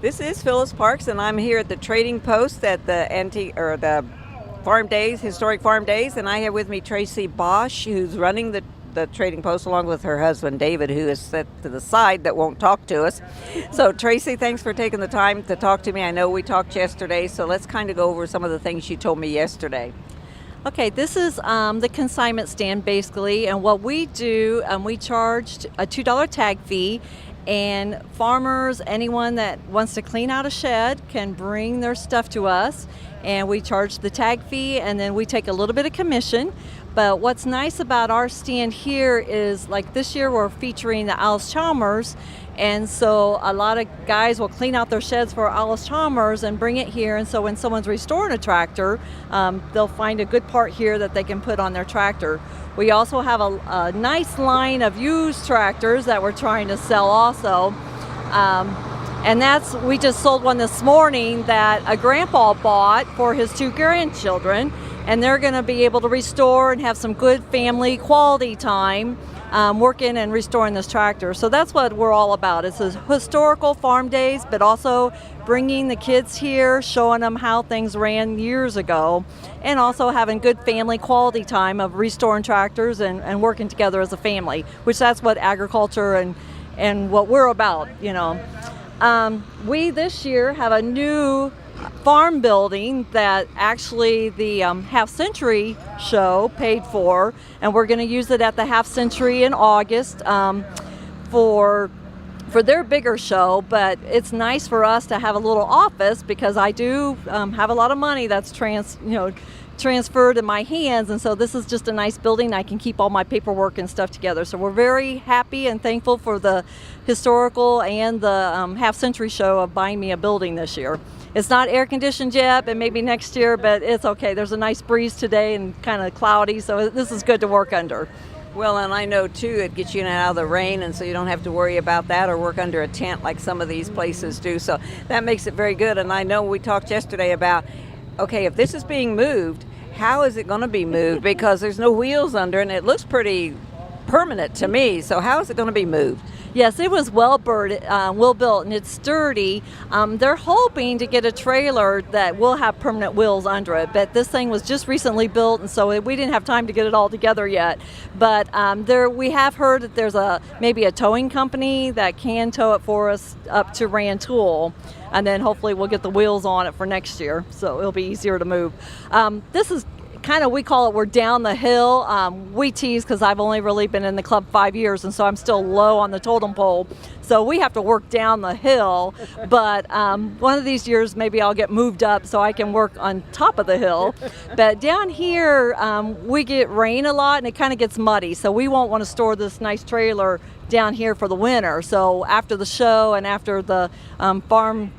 This is Phyllis Parks, and I'm here at the Trading Post at the Farm Days, Historic Farm Days, and I have with me Tracy Bosch, who's running the Trading Post along with her husband David, who is set to the side that won't talk to us. So Tracy, thanks for taking the time to talk to me. I know we talked yesterday, so let's kind of go over some of the things you told me yesterday. Okay, this is the consignment stand basically, and what we do, we charged a $2 tag fee, and farmers, anyone that wants to clean out a shed can bring their stuff to us, and we charge the tag fee, and then we take a little bit of commission. But what's nice about our stand here is, like this year we're featuring the Alice Chalmers, and so a lot of guys will clean out their sheds for Alice Chalmers and bring it here, and so when someone's restoring a tractor, they'll find a good part here that they can put on their tractor. We also have a nice line of used tractors that we're trying to sell also. And we just sold one this morning that a grandpa bought for his 2 grandchildren, and they're going to be able to restore and have some good family quality time working and restoring this tractor. So that's what we're all about. It's a historical farm days, but also bringing the kids here, showing them how things ran years ago, and also having good family quality time of restoring tractors and working together as a family, which that's what agriculture and what we're about, you know. We this year have a new farm building that actually the Half Century show paid for, and we're going to use it at the Half Century in August for their bigger show. But it's nice for us to have a little office, because I do have a lot of money that's transferred in my hands, and so this is just a nice building. I can keep all my paperwork and stuff together. So we're very happy and thankful for the historical and the Half Century show of buying me a building this year. It's not air conditioned yet, but maybe next year, but it's okay. There's a nice breeze today and kind of cloudy, so this is good to work under. Well, and I know too, it gets you in and out of the rain, and so you don't have to worry about that or work under a tent like some of these places do. So that makes it very good. And I know we talked yesterday about, okay, if this is being moved, how is it going to be moved? Because there's no wheels under, and it looks pretty permanent to me. So how is it going to be moved? Yes, it was well built, and it's sturdy. They're hoping to get a trailer that will have permanent wheels under it, but this thing was just recently built, and so we didn't have time to get it all together yet. But we have heard that there's maybe a towing company that can tow it for us up to Rantoul, and then hopefully we'll get the wheels on it for next year, so it'll be easier to move. This is kind of, we call it, we're down the hill. We tease because I've only really been in the club 5 years, and so I'm still low on the totem pole. So we have to work down the hill, but one of these years maybe I'll get moved up so I can work on top of the hill. But down here, we get rain a lot, and it kind of gets muddy, so we won't want to store this nice trailer down here for the winter. So after the show and after the farm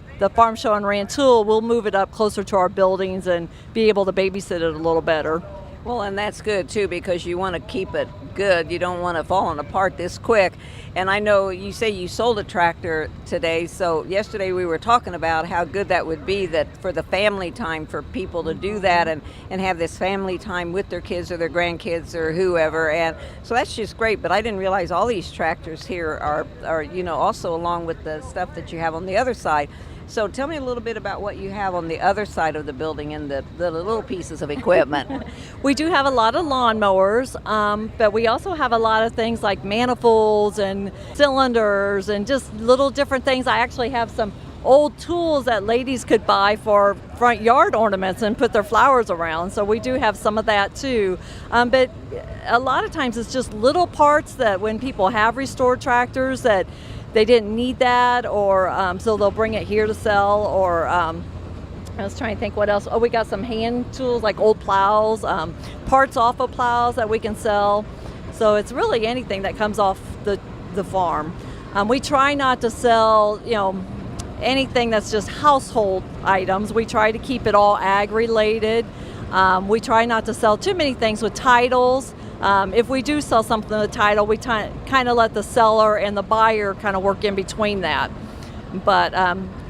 show in Rantoul, we'll move it up closer to our buildings and be able to babysit it a little better. Well, and that's good too, because you want to keep it good. You don't want it falling apart this quick. And I know you say you sold a tractor today, so yesterday we were talking about how good that would be, that for the family time, for people to do that and have this family time with their kids or their grandkids or whoever. And so that's just great. But I didn't realize all these tractors here are also along with the stuff that you have on the other side. So tell me a little bit about what you have on the other side of the building and the little pieces of equipment. We do have a lot of lawnmowers, but we also have a lot of things like manifolds and cylinders and just little different things. I actually have some old tools that ladies could buy for front yard ornaments and put their flowers around. So we do have some of that too. But a lot of times it's just little parts that when people have restored tractors that they didn't need that, or so they'll bring it here to sell, or I was trying to think what else. Oh, we got some hand tools like old plows, parts off of plows that we can sell. So it's really anything that comes off the farm. We try not to sell, anything that's just household items. We try to keep it all ag related. We try not to sell too many things with titles. If we do sell something with a title, we kind of let the seller and the buyer kind of work in between that. But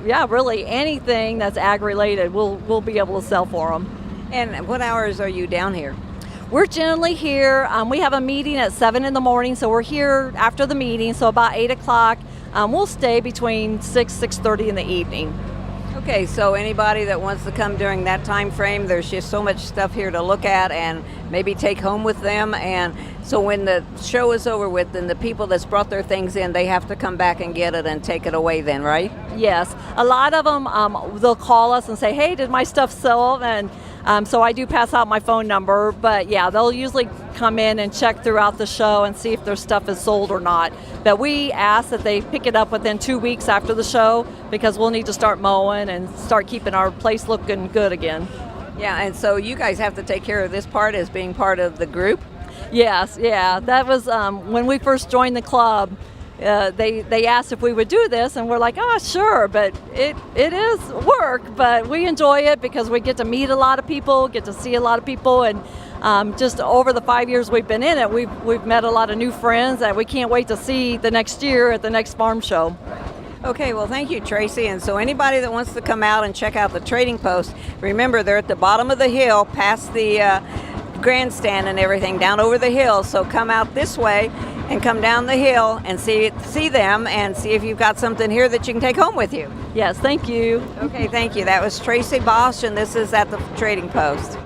really anything that's ag related, we'll be able to sell for them. And what hours are you down here? We're generally here. We have a meeting at 7 in the morning, so we're here after the meeting, so about 8 o'clock. we'll stay between 6:30 in the evening. Okay, so anybody that wants to come during that time frame, there's just so much stuff here to look at and maybe take home with them. And so when the show is over with, then the people that's brought their things in, they have to come back and get it and take it away then, right? Yes, a lot of them, they'll call us and say, hey, did my stuff sell? And so I do pass out my phone number, but yeah, they'll usually come in and check throughout the show and see if their stuff is sold or not. But we ask that they pick it up within 2 weeks after the show, because we'll need to start mowing and start keeping our place looking good again. Yeah, and so you guys have to take care of this part as being part of the group? Yes, yeah, that was when we first joined the club. They asked if we would do this, and we're like, oh, sure, but it is work, but we enjoy it because we get to meet a lot of people, get to see a lot of people, and just over the 5 years we've been in it, we've met a lot of new friends that we can't wait to see the next year at the next farm show. Okay, well, thank you, Tracy. And so anybody that wants to come out and check out the Trading Post, remember they're at the bottom of the hill, past the grandstand and everything, down over the hill. So come out this way and come down the hill and see them and see if you've got something here that you can take home with you. Yes, thank you. Okay, thank you. That was Tracy Bosch, and this is at the Trading Post.